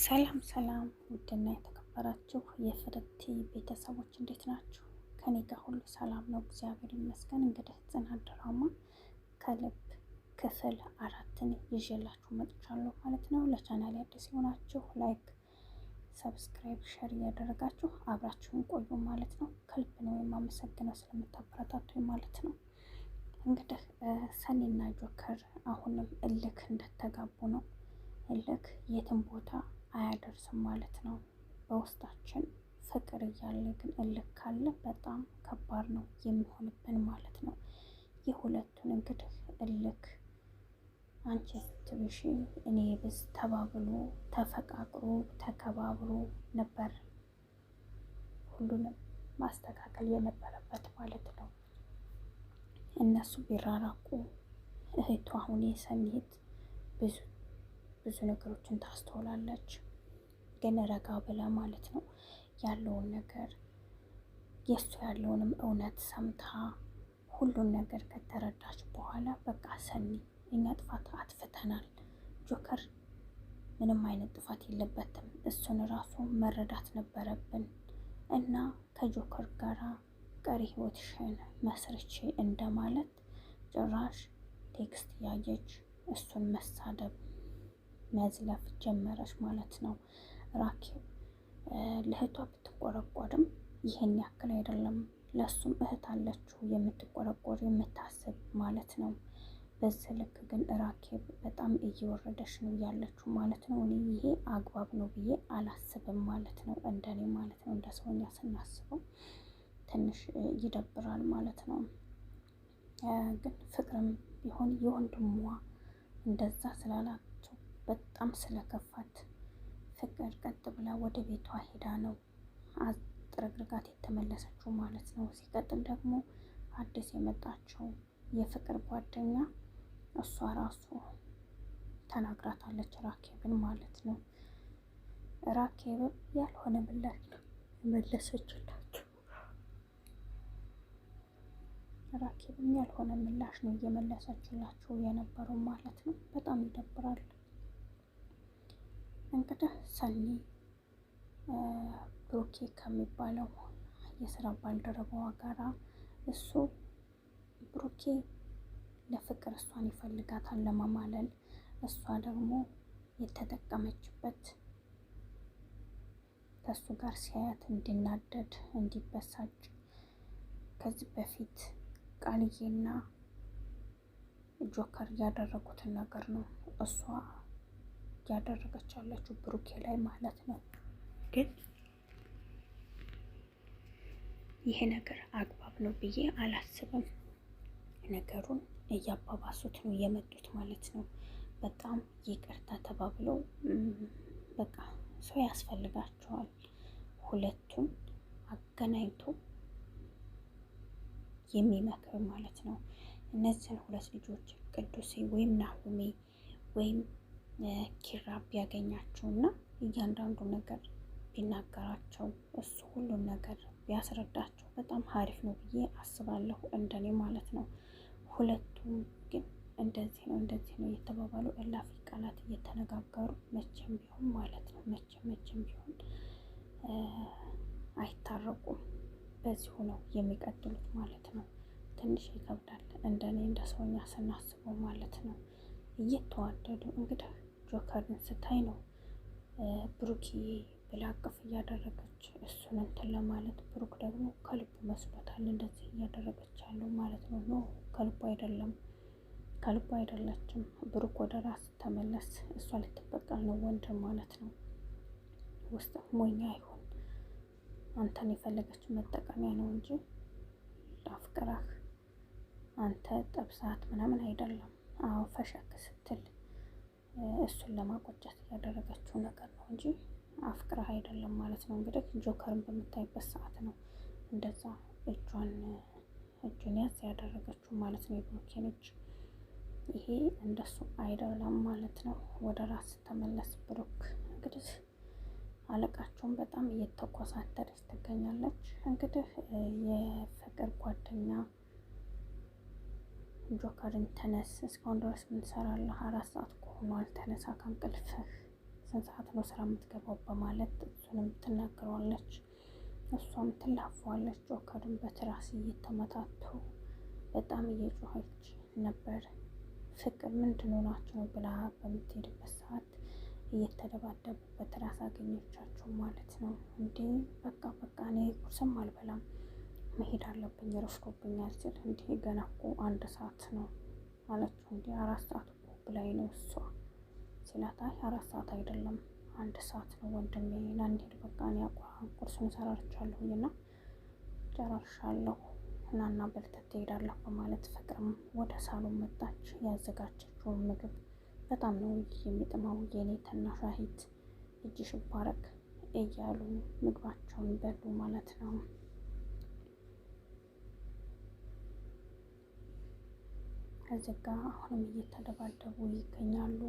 ሰላም ሰላም ውድና የተከበራችሁ የፍርቲ ቤተሰቦች እንዴት ናችሁ? ከኔ ጋር ሁሉ ሰላም ነው፣ እግዚአብሔር ይመስገን። እንግዲህ ጽናት ድራማ ከልብ ክፍል 4ን ይዤላችሁ መጥቻለሁ ማለት ነው። ለቻናል አዲስ የሆናችሁ ላይክ፣ ሰብስክራይብ፣ ሸር እያደረጋችሁ አብራችሁን ቆዩ ማለት ነው። ከልብ ነው የማመሰግነው ስለምታበረታቱኝ ማለት ነው። እንግዲህ ሰኒና ጆከር አሁንም እልክ እንደተጋቡ ነው። እልክ የትም ቦታ አያደርስም ማለት ነው። በውስጣችን ፍቅር እያለ ግን እልክ ካለ በጣም ከባድ ነው የሚሆንብን ማለት ነው። የሁለቱን እንግዲህ እልክ አንቺ ስትብሺ እኔ ብዝ ተባብሎ ተፈቃቅሮ ተከባብሮ ነበር ሁሉንም ማስተካከል የነበረበት ማለት ነው። እነሱ ቢራራቁ እህቱ አሁን የሰኒት ብዙ ነገሮችን ታስተውላለች። ግን ረጋ ብላ ማለት ነው ያለውን ነገር የእሱ ያለውንም እውነት ሰምታ ሁሉን ነገር ከተረዳች በኋላ በቃ ሰኒ እኛ ጥፋት አጥፍተናል፣ ጆከር ምንም አይነት ጥፋት የለበትም፣ እሱን ራሱ መረዳት ነበረብን እና ከጆከር ጋራ ቀሪ ህይወትሽን መስርቼ እንደማለት ጭራሽ ቴክስት እያየች እሱን መሳደብ መዝለፍ ጀመረች ማለት ነው። ራኬብ ለእህቷ ብትቆረቆርም ይህን ያክል አይደለም። ለሱም እህት አለችው የምትቆረቆር የምታስብ ማለት ነው። በዚህ ልክ ግን ራኬብ በጣም እየወረደች ነው ያለችው ማለት ነው። እኔ ይሄ አግባብ ነው ብዬ አላስብም ማለት ነው። እንደኔ ማለት ነው። እንደ ሰውኛ ስናስበው ትንሽ ይደብራል ማለት ነው። ግን ፍቅርም ቢሆን የወንድሟ እንደዛ ስላላቸው በጣም ስለከፋት ፍቅር ቀጥ ብላ ወደ ቤቷ ሄዳ ነው አጥረግርጋት የተመለሰችው ማለት ነው። ሲቀጥል ደግሞ አዲስ የመጣችው የፍቅር ጓደኛ እሷ ራሱ ተናግራታለች ራኬብን ማለት ነው። ራኬብም ያልሆነ ምላሽ መለሰችላችሁ። ራኬብም ያልሆነ ምላሽ ነው እየመለሰችላችሁ የነበረው ማለት ነው። በጣም ይደብራል። እንግዲህ ሰኒ ብሩኬ ከሚባለው የስራ ባልደረባዋ ጋራ እሱ ብሩኬ ለፍቅር እሷን ይፈልጋታል ለማማለል፣ እሷ ደግሞ የተጠቀመችበት ከእሱ ጋር ሲያያት እንዲናደድ እንዲበሳጭ ከዚህ በፊት ቃልዬና ጆከር ያደረጉትን ነገር ነው እሷ ያደረገች ያለችው ብሩኬ ላይ ማለት ነው። ግን ይሄ ነገር አግባብ ነው ብዬ አላስብም። ነገሩን እያባባሱት ነው የመጡት ማለት ነው። በጣም ይቅርታ ተባብለው በቃ ሰው ያስፈልጋቸዋል። ሁለቱን አገናኝቶ የሚመክር ማለት ነው። እነዚህን ሁለት ልጆች ቅዱሴ ወይም ናሁሜ ወይም ኪራ ቢያገኛቸው እና እያንዳንዱ ነገር ቢናገራቸው እሱ ሁሉን ነገር ቢያስረዳቸው በጣም ሀሪፍ ነው ብዬ አስባለሁ፣ እንደኔ ማለት ነው። ሁለቱም ግን እንደዚህ ነው እየተባባሉ እላፊ ቃላት እየተነጋገሩ መቼም ቢሆን ማለት ነው መቼም ቢሆን አይታረቁም። በዚሁ ነው የሚቀጥሉት ማለት ነው። ትንሽ ይከብዳል እንደኔ እንደ ሰውኛ ስናስበው ማለት ነው። እየተዋደዱ እንግዲህ ጆከርን ስታይ ነው ብሩክ ብላ አቅፍ እያደረገች እሱን እንትን ለማለት፣ ብሩክ ደግሞ ከልቡ መስሎታል እንደዚህ እያደረገች ያለው ማለት ነው። ኖ ከልቡ አይደለችም። ብሩክ ወደ ራስ ተመለስ፣ እሷ ልትበቀል ነው ወንድም ማለት ነው። ውስጥ ሞኛ ይሆን አንተን የፈለገች መጠቀሚያ ነው እንጂ አፍቅራህ አንተ ጠብሳት ምናምን አይደለም። አዎ ፈሸክ ስትል እሱን ለማቆጨት ያደረገችው ነገር ነው እንጂ አፍቅራህ አይደለም ማለት ነው። እንግዲህ ጆከርን በምታይበት ሰዓት ነው እንደዛ እጁን ያዝ ያደረገችው ማለት ነው፣ የብሩኬን እጅ። ይሄ እንደሱ አይደለም ማለት ነው። ወደ ራስ ተመለስ ብሩክ። እንግዲህ አለቃቸውን በጣም እየተኮሳተረች ትገኛለች። እንግዲህ የፍቅር ጓደኛ ጆከርን ተነስ፣ እስካሁን ድረስ ምን ትሰራለህ? 4 ሰዓት ሆኗል፣ ተነሳ ከእንቅልፍህ ስንት ሰዓት ነው ስራ የምትገባው በማለት እሱንም ትናገረዋለች። እሷም ትላፈዋለች። ጆከርን በትራስ እየተመታቱ በጣም እየጮኸች ነበር። ፍቅር ምንድን ሆናችሁ ነው ብላ በምትሄድበት ሰዓት እየተደባደቡ በትራስ አገኘቻቸው ማለት ነው። እንዴ በቃ እኔ ቁርስም አልበላም መሄድ አለብኝ ረፍዶብኛል ሲል፣ እንዴ ገና እኮ 1 ሰዓት ነው አለችው። እንዴ 4 ሰዓት እኮ ብላኝ ነው እሷ ሲላት፣ አይ 4 ሰዓት አይደለም 1 ሰዓት ነው ወንድሜ ና እንሂድ በቃ እኔ ቁርሱን ሰራርቻለሁኝ እና ጨራርሻለሁ እናና በልተህ ትሄዳለህ በማለት ፍቅርም ወደ ሳሎን መጣች። ያዘጋጀችውን ምግብ በጣም ነው የሚጥመው የኔ ታናሽ እህት እጅሽ ይባረክ እያሉ ምግባቸውን በሉ ማለት ነው። ከዚህ ጋ አሁንም እየተደባደቡ ይገኛሉ።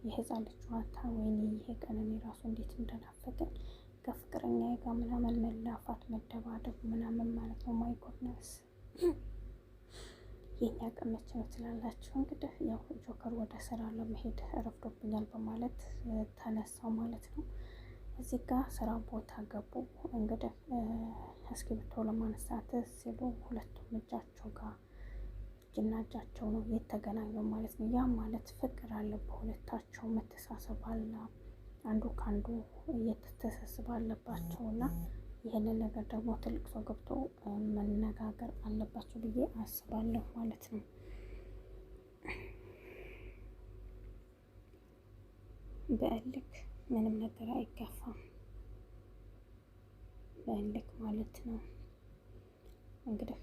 የህፃን ልጅ ጨዋታ ወይኔ ይሄ ቀን እኔ ራሱ እንዴት እንደናፈቀኝ ከፍቅረኛ ጋር ምናምን መላፋት መደባደብ ምናምን ማለት ነው። ማይ ጎድነስ የኛ ቀን መቼ ነው ትላላችሁ? እንግዲህ ያው ጆከር ወደ ስራ ለመሄድ ረፍዶብኛል በማለት ተነሳው ማለት ነው። እዚህ ጋር ስራ ቦታ ገቡ። እንግዲህ እስክሪብቶ ለማንሳት ሲሉ ሁለቱም እጃቸው ጋር እጅና እጃቸው ነው የተገናኘው ማለት ነው። ያ ማለት ፍቅር አለ በሁለታቸው፣ መተሳሰብ አለ፣ አንዱ ከአንዱ እየተተሳሰብ አለባቸው እና ይህንን ነገር ደግሞ ትልቅ ሰው ገብቶ መነጋገር አለባቸው ብዬ አስባለሁ ማለት ነው። በእልክ ምንም ነገር አይጋፋም፣ በእልክ ማለት ነው። እንግዲህ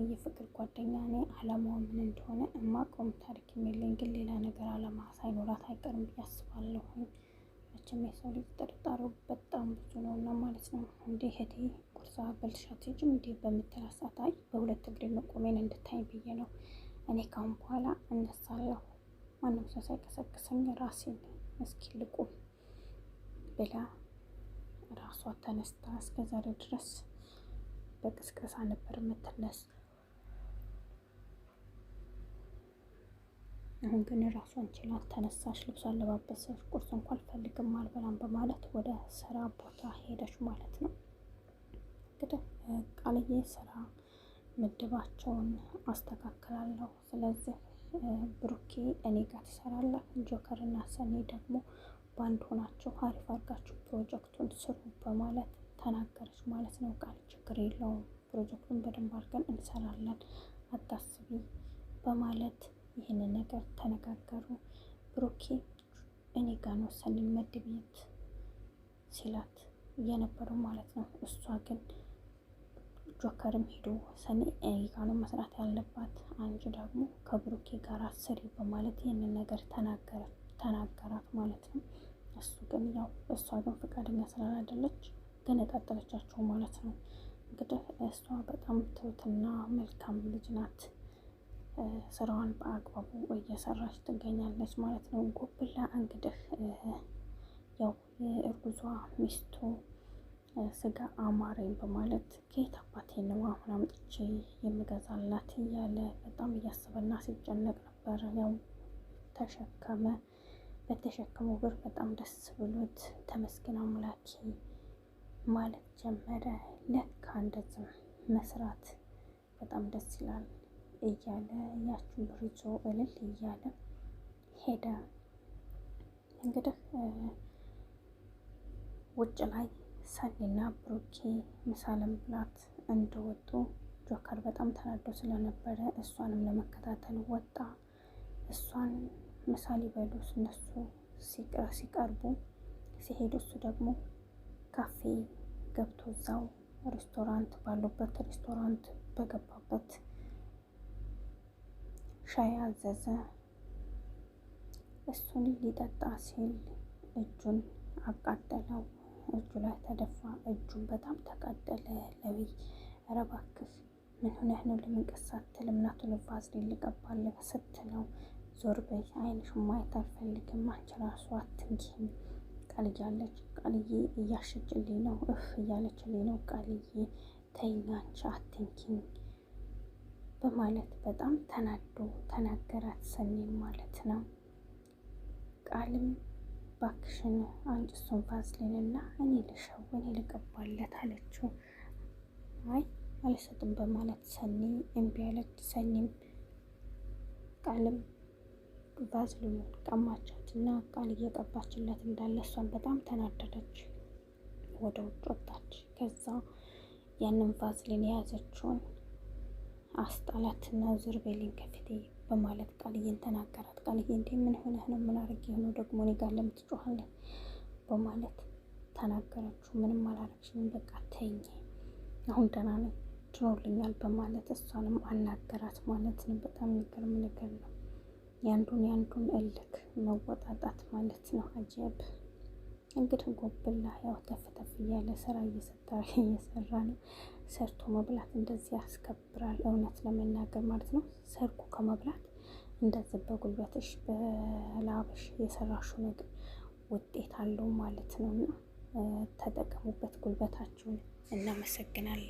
የፍቅር ጓደኛ እኔ አላማዋ ምን እንደሆነ እማቆም ታሪክ የለኝ፣ ግን ሌላ ነገር አላማ ሳይኖራት አይቀርም ብዬ አስባለሁ። መቼም የሰው ልጅ ጥርጣሬው በጣም ብዙ ነው እና ማለት ነው። እንዲህ እህቴ ቁርሳ በልሻት ሂጂም እንዲህ በምትላት ሰዓት አይ በሁለት እግሬ መቆሜን እንድታይ ብዬ ነው እኔ ካሁን በኋላ እነሳለሁ፣ ማንም ሰው ሳይቀሰቅሰኝ ራሴን እስኪ ልቁም ብላ ራሷ ተነስታ እስከዛሬ ድረስ በቅስቀሳ ነበር የምትነስ። አሁን ግን ራሷን ችላ ተነሳሽ፣ ልብሷን ለባበሰች፣ ቁርስ እንኳን አልፈልግም አልበላም በማለት ወደ ስራ ቦታ ሄደች ማለት ነው። እንግዲህ ቃልዬ ስራ ምድባቸውን አስተካክላለሁ፣ ስለዚህ ብሩኬ እኔ ጋር ትሰራለህ፣ ጆከር እና ሰኒ ደግሞ በአንድ ሆናችሁ አሪፍ አድርጋችሁ ፕሮጀክቱን ስሩ በማለት ተናገረች ማለት ነው። ቃል ችግር የለውም ፕሮጀክቱን በደንብ አድርገን እንሰራለን አታስቢ በማለት ይህንን ነገር ተነጋገሩ። ብሩኬ እኔ ጋር ነው ሰኒን መድቤት ሲላት እየነበረው ማለት ነው። እሷ ግን ጆከርም ሄዶ ሰኒ እኔ ጋር ነው መስራት ያለባት፣ አንቺ ደግሞ ከብሩኬ ጋር ስሪ በማለት ይህንን ነገር ተናገራት ማለት ነው። እሱ ግን ያው እሷ ግን ፈቃደኛ ስላላደለች ግን ቀጠለቻቸው ማለት ነው። እንግዲህ እሷ በጣም ትሁትና መልካም ልጅ ናት። ስራዋን በአግባቡ እየሰራች ትገኛለች ማለት ነው። ጎብላ እንግዲህ ያው የእርጉዟ ሚስቱ ስጋ አማረኝ በማለት ከየት አባቴ ነው አሁን አምጥቼ የምገዛላት እያለ በጣም እያሰበና ሲጨነቅ ነበር። ያው ተሸከመ። በተሸከመው ብር በጣም ደስ ብሎት ተመስገን አምላኬ ማለት ጀመረ። ለካ እንደዚህ መስራት በጣም ደስ ይላል እያለ ያችን ብር ይዞ እልል እያለ ሄደ። እንግዲህ ውጭ ላይ ሰኒና ብሩኬ ምሳ ለመብላት እንደወጡ ጆከር በጣም ተናዶ ስለነበረ እሷንም ለመከታተል ወጣ። እሷን ምሳ ሊበሉ እነሱ ሲቀርቡ ሲሄዱ እሱ ደግሞ ካፌ ገብቶ እዛው ሬስቶራንት ባሉበት ሬስቶራንት በገባበት ሻይ አዘዘ። እሱን ሊጠጣ ሲል እጁን አቃጠለው። እጁ ላይ ተደፋ። እጁን በጣም ተቃጠለ። ለዊ ኧረ እባክህ ምን ሆነህ ነው? ለመንቀስ አትልም? ና ቶሎ ቫዝሊን ልቀባልህ ስትለው ዞር በይ አይንሽ ማየት አልፈልግም፣ አንቺ ራሱ አትንኪኝ ቃልዬ አለች። ቃልዬ እያሸችልኝ ነው፣ እፍ እያለችልኝ ነው። ቃልዬ ተይኝ አንቺ አትንኪኝ በማለት በጣም ተናዶ ተናገራት ሰኒን ማለት ነው። ቃልም ባክሽን አንቺ እሱን ቫዝሊን እና እኔ ልሸው ልቀባለት አለችው። አይ አልሰጥም በማለት ሰኒ እምቢ አለች። ሰኒም ቃልም ቫዝሊኑን ቀማቻት እና ቃል እየቀባችለት እንዳለ እሷን በጣም ተናደደች። ወደ ውጭ ወጣች። ከዛ ያንን ቫዝሊን የያዘችውን አስጣላትና ዞር በይልኝ ከፊቴ በማለት ቃልዬን ተናገራት። ቃልዬ እንዴ ምን ሆነህ ነው? ምን አድርጌ ሆኖ ደግሞ እኔ ጋር ለምትጮኻለህ? በማለት ተናገረችው። ምንም አላረግሽም፣ በቃ ተይኝ፣ አሁን ደህና ነኝ፣ ድኖልኛል በማለት እሷንም አናገራት ማለት ነው። በጣም የሚገርም ነገር ነው። ያንዱን እልክ መወጣጣት ማለት ነው። አጀብ እንግዲህ ጎብላ ያው ተፍተፍ እያለ ስራ እየሰራ ነው። ሰርቶ መብላት እንደዚህ ያስከብራል፣ እውነት ለመናገር ማለት ነው። ሰርኩ ከመብላት እንደዚህ በጉልበትሽ በላብሽ የሰራሽው ነገር ውጤት አለው ማለት ነው። እና ተጠቀሙበት ጉልበታችሁን። እናመሰግናለን።